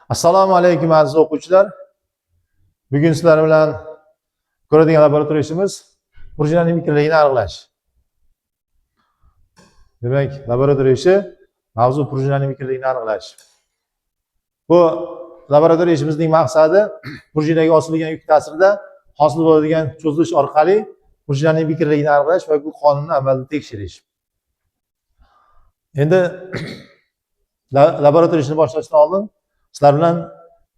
Assalomu alaykum aziz o'quvchilar. Bugun sizlar bilan ko'radigan laboratoriya ishimiz prujinaning mikroligini aniqlash. Demak, laboratoriya ishi mavzu prujinaning mikroligini aniqlash. Bu laboratoriya ishimizning maqsadi prujinaga osilgan yuk ta'sirida hosil bo'ladigan cho'zilish orqali prujinaning mikroligini aniqlash va bu qonunni amalda tekshirish. Endi laboratoriya ishini boshlashdan oldin sizlar bilan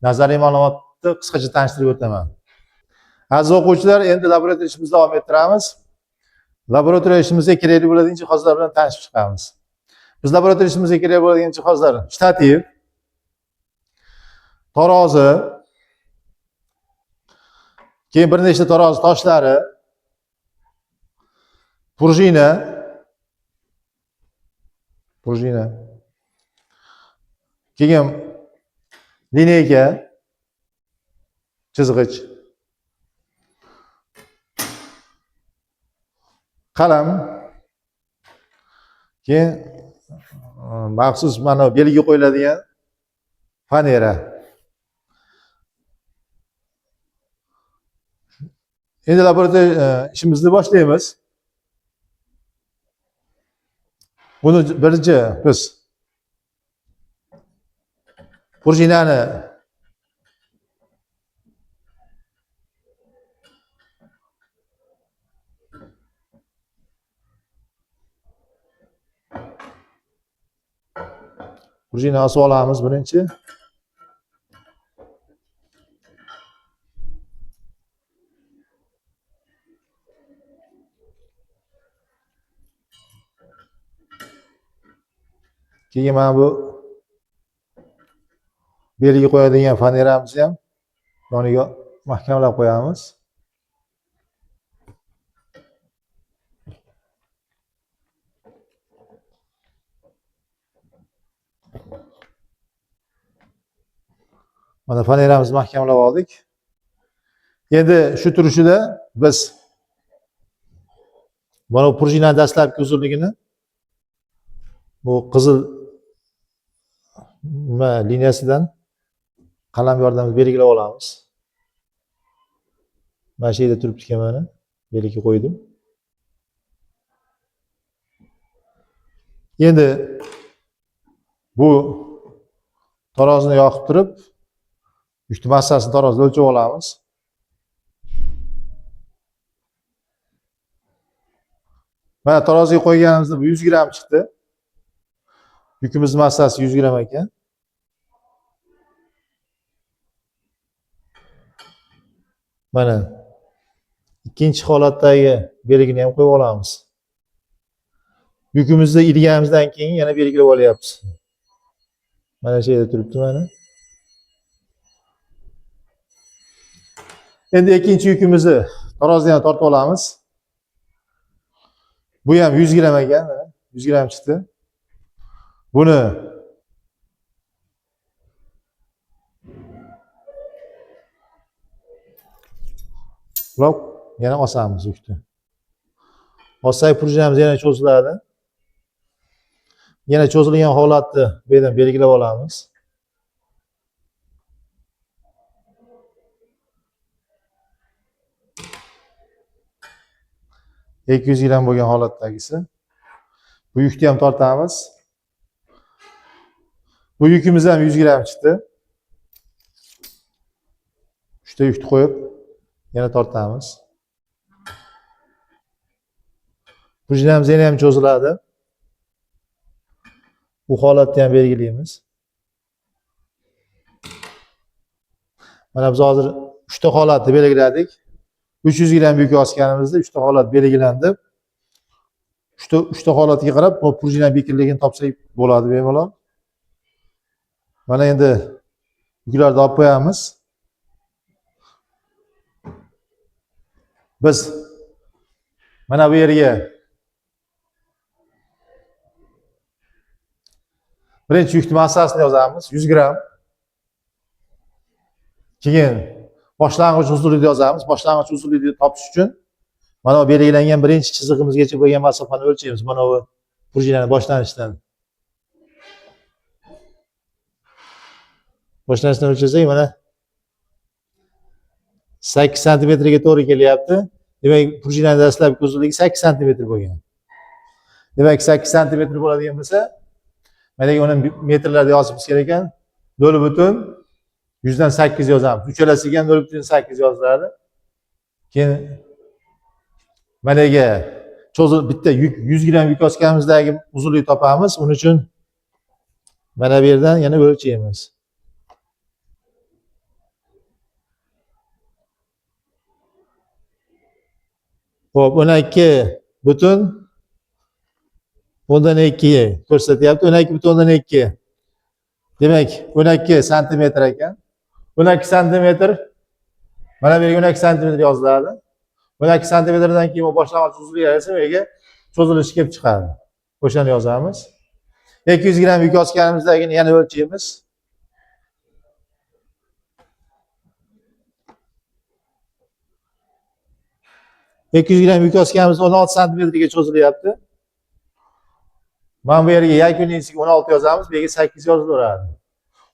nazariy ma'lumotni qisqacha tanishtirib o'taman. Aziz o'quvchilar, endi laboratoriya ishimizni davom ettiramiz. Laboratoriya ishimizga kerakli bo'ladigan jihozlar bilan tanishib chiqamiz. Biz laboratoriya ishimizga kerak bo'ladigan jihozlar: shtativ, tarozi, keyin bir nechta tarozi toshlari, prujina, keyin lineyka, chizg'ich, qalam, keyin maxsus mana belgi qo'yiladigan fanera. Endi laboratoriya ishimizni boshlaymiz. Buni birinchi biz prujinani osib olamiz birinchi. Keyin mana bu belgi qo'yadigan faneramizni ham yoniga mahkamlab qo'yamiz. Mana faneramizni mahkamlab oldik. Endi shu turishida biz mana prujinaning dastlabki uzunligini bu qizil liniyasidan qalam yordamida belgilab olamiz. Mana shu yerda turibdi ekan, mana belgi qo'ydim. Endi bu tarozini yoqib turib, yukni massasini tarozida o'lchab olamiz. Mana taroziga qo'yganimizda bu 100 gram chiqdi. Yukimiz massasi 100 gram ekan. Mana ikkinchi holatdagi belgini ham qo'yib olamiz. Yukimizni ilganimizdan keyin yana belgilab olyapmiz. Mana shu yerda turibdi mana. Endi ikkinchi yukimizni tarozidan tortib olamiz. Bu ham 100 gram ekan, 100 gram chiqdi. Buni blok yana osamiz yukni. Olsak prujinamiz yana cho'ziladi. Yana cho'zilgan holatni bu yerdan belgilab olamiz. Ek 100 gram bo'lgan holatdagisi. Bu yukni ham tortamiz. Bu yukimiz ham 100 gram chiqdi. Uchta yukni qo'yib yana tortamiz. Prujinamiz yana ham cho'ziladi. Bu holatni ham belgilaymiz. Mana biz hozir 3 ta holatni belgiladik. 300 gram yuk osganimizda 3 ta holat belgilandi. 3 ta holatga qarab bu prujina bekilligini topsak bo'ladi bemalol. Mana endi yuklarni olib qo'yamiz. Biz mana bu yerga birinchi yukni massasini yozamiz, 100 gram. Keyin boshlang'ich uzunlikni yozamiz. Boshlang'ich uzunlikni topish uchun mana bu belgilangan birinchi chizig'imizgacha bo'lgan masofani o'lchaymiz. Mana bu prujinaning boshlanishidan. Boshlanishdan o'lchasak mana 8 santimetrga to'g'ri kelyapti. Demak, prujinaning dastlabki uzunligi 8 santimetr bo'lgan. Demak, 8 santimetr bo'ladigan bo'lsa, mana uni metrlarda yozishimiz kerak ekan. 0,8 yozamiz. Uchalasiga ham 0,8 yoziladi. Keyin mana bitta 100 gram yuk osganimizdagi uzunlikni topamiz. Uning uchun mana bu yerdan yana o'lchaymiz. Xo'p, 12,2 ko'rsatyapti. 12,2. Demak, 12 santimetr ekan. 12 santimetr. Mana bu yerga 12 santimetr yoziladi. 12 santimetrdan keyin boshlang'ich uzunlik esa bu yerga cho'zilishi kelib chiqadi. O'shani yozamiz. 200 gram yuk osganimizdagini yana o'lchaymiz. Ikki yuz gram yuk osganimiz 16 santimetrga cho'zilyapti. Mana bu yerga yakuniysiga 16 yozamiz, bu yerga 8 yozilaveradi.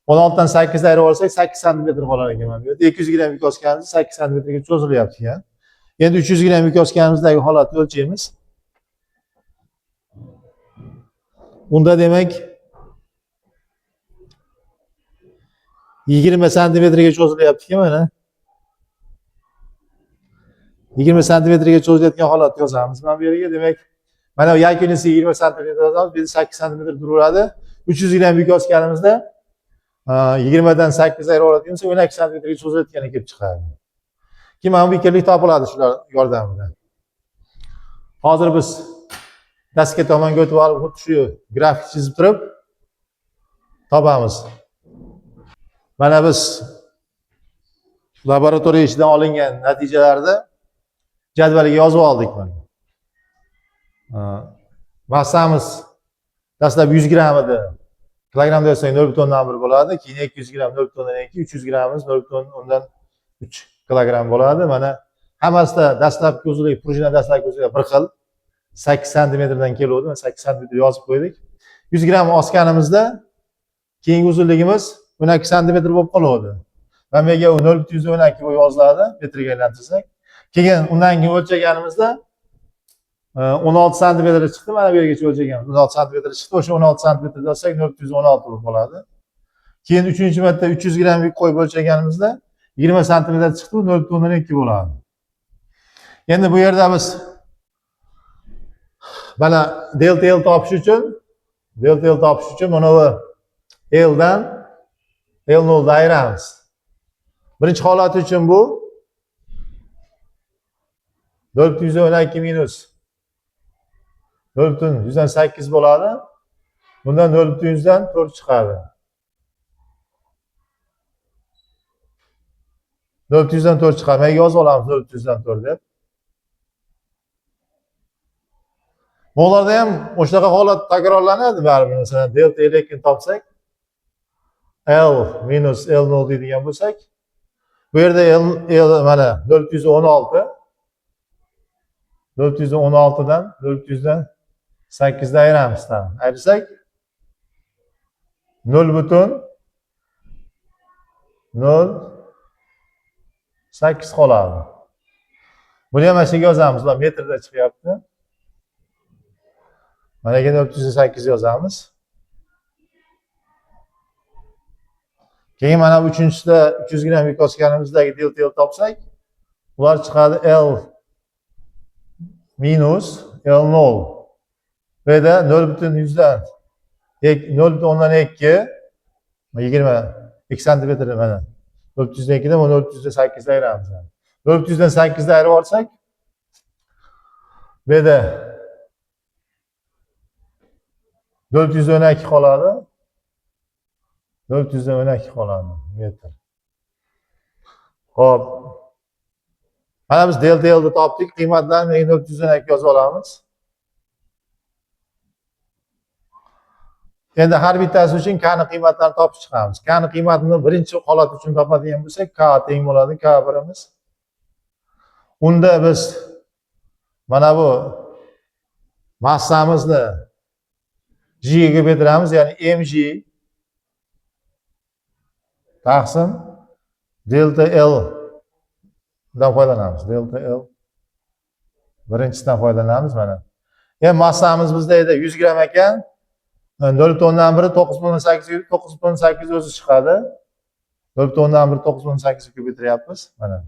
16 dan 8 ni ayirib olsak 8 santimetr qolar ekan mana bu yerda. 200 gram yuk osganimiz 8 santimetrga cho'zilyapti ekan. Endi 300 gram yuk osganimizdagi holatni o'lchaymiz. Unda demak 20 santimetrga cho'zilyapti mana. 20 santimetrga cho'zilayotgan holatni yozamiz. Mana bu yerga demak mana yakunisi 20 santimetr yozamiz, biz 8 santimetr turaveradi. 300 gram yuk osganimizda 20 dan 8 ayirib oladigan bo'lsa 12 santimetrga cho'zilayotgani kelib chiqadi. Keyin mana bu ikkilik topiladi shular yordamida. Hozir biz dastga tomonga o'tib olib, xuddi shu grafik chizib turib topamiz. Mana biz laboratoriya ishidan olingan natijalarni jadvalga yozib oldik mana. Massamiz dastlab 100 gram edi. Kilogramda yozsak 0,1 bo'ladi. Keyin 200 gram 0,2, 300 gramimiz 0,3 kilogram bo'ladi. Mana hammasida dastlabki uzunlik, prujina dastlabki uzunligi bir xil. 8 santimetrdan keluvdi. 8 santimetr yozib qo'ydik. 100 gram osganimizda keyingi uzunligimiz 12 santimetr bo'lib qoladi. Mana bu yerga 0,12 bo'lib yoziladi, metrga aylantirsak. Keyin undan keyin o'lchaganimizda 16 santimetr chiqdi. Mana bu yergacha o'lchaganmiz. 16 santimetr chiqdi. O'sha 16 santimetr yozsak 0,16 bo'lib qoladi. Keyin 3-marta 300 gram yuk qo'yib o'lchaganimizda 20 santimetr chiqdi, 0,12 bo'ladi. Endi bu yerda biz mana delta L topish uchun mana bu L dan L0 dan ayiramiz. Birinchi holat uchun bu 0,12 minus 0,108 bo'ladi. Bundan 0,100 dan 4 chiqadi. 400 dan 4 chiqadi. Men yozib olamiz 400 dan 4 deb. Bularda ham o'shaqa holat takrorlanadi baribir. Masalan, delta L2 topsak, L minus L0 deydigan bo'lsak, bu yerda L mana 416 dan 400 dan 8 dan ayiramiz. Ayirsak 0,08 qoladi. Buni ham mana shu yerga yozamiz. Ular metrda chiqyapti. Mana endi 408 yozamiz. Keyin mana uchinchisida 300 gram yuk osganimizdagi delta L topsak, ular chiqadi L minus L0. Bu yerda 0,100 0,2 20 santimetr mana 402 dan 408 ayiramiz. 400 dan 8 ayirib olsak, bu yerda 412 qoladi. 412 qoladi metr. Xo'p. Mana biz delta L'ni topdik. Qiymatlarni 412 yozib olamiz. Endi har bittasi uchun K ni qiymatlarini topib chiqamiz. K ni qiymatini birinchi holat uchun topadigan bo'lsak, K teng bo'ladi K1'imiz. Unda biz mana bu massamizni G ga ko'paytiramiz, ya'ni mg taqsim delta L dan foydalanamiz. Delta L birinchisidan foydalanamiz mana. Endi massamiz bizda edi 100 gram ekan. 0.1 9.8 o'zi chiqadi. 0.1 9.8 ko'paytiryapmiz. Mana.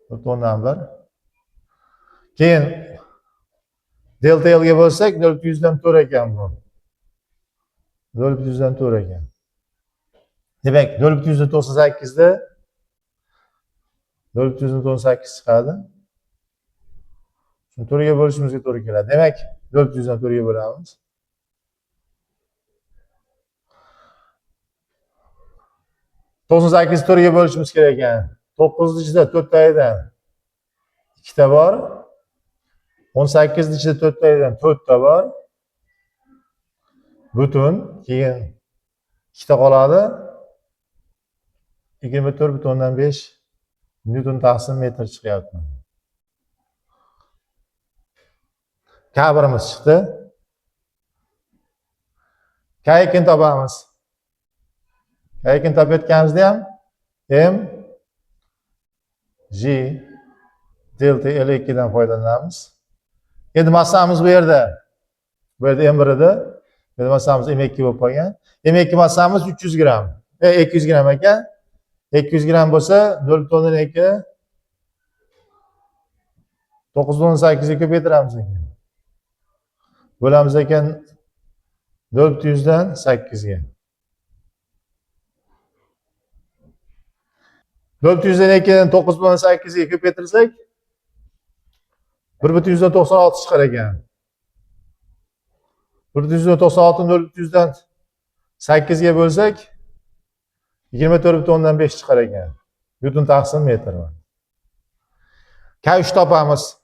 0.1. Keyin delta L ga bo'lsak 0.100 dan 4 ekan bu. 0.100 dan 4 ekan. Demak 0.198 da 498 chiqadi. Shuni 4 ga bo'lishimizga to'g'ri keladi. Demak 400 dan 4 ga bo'lamiz. 98 4 ga bo'lishimiz kerak ekan. 9 ichida 4 tayidan 2 ta bor. 18 ichida 4 tayidan 4 ta bor. Butun keyin 2 ta qoladi. 24.5 Newton taqsim metr chiqyapti. K birimiz chiqdi. K2 topamiz. K2 topayotganimizda ham M G delta L2 dan foydalanamiz. Endi massamiz bu yerda. Bu yerda M1 edi. Bu yerda massamiz M2 bo'lib qolgan. M2 massamiz 300 gram. 200 gram ekan. 200 gram bo'lsa 0.2 9.8 ga ko'paytiramiz ekan. Bo'lamiz ekan 400 dan 8 ga. 400 dan 2 dan 9.8 ga ko'paytirsak 1.196 chiqar ekan. 1.196 400 dan 8 ga bo'lsak 24.5 chiqar ekan. Newton taqsim metr. K3 topamiz.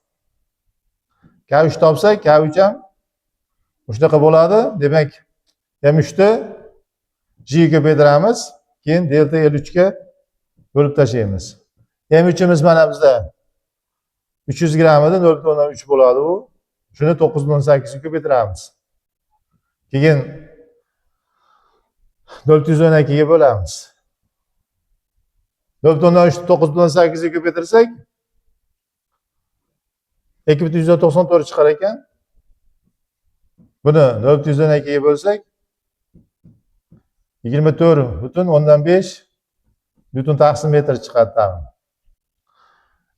K3 topsak K3 ham shunaqa bo'ladi. Demak, M3 ni G ga ko'paytiramiz, keyin delta L3 ga bo'lib tashlaymiz. M3imiz mana bizda 300 gram edi, 0.3 bo'ladi u. Shuni 9.8 ga ko'paytiramiz. Keyin 412 ga bo'lamiz. 0.3 9.8 ga ko'paytirsak 2.194 chiqar ekan. Buni 412 ga bo'lsak 24.5 Newton taqsim metr chiqadi tag'in.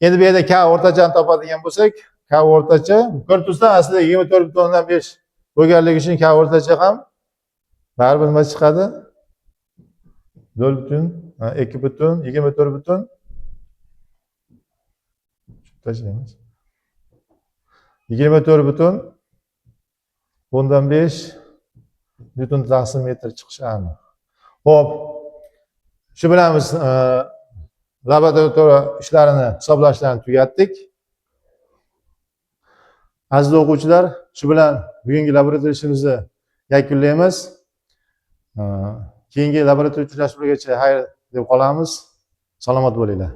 Endi bu yerda K o'rtachani topadigan bo'lsak, K o'rtacha korpusdan aslida 24.5 bo'lganligi uchun K o'rtacha ham baribir nima chiqadi? 2.24 tashlaymiz. 24.5 Newton taqsim metr chiqishi aniq. Xo'p. Shu bilan biz laboratoriya ishlarini hisoblashlarni tugatdik. Aziz o'quvchilar, shu bilan bugungi laboratoriya ishimizni yakunlaymiz. Keyingi laboratoriya uchrashuvgacha xayr deb qolamiz. Salomat bo'linglar.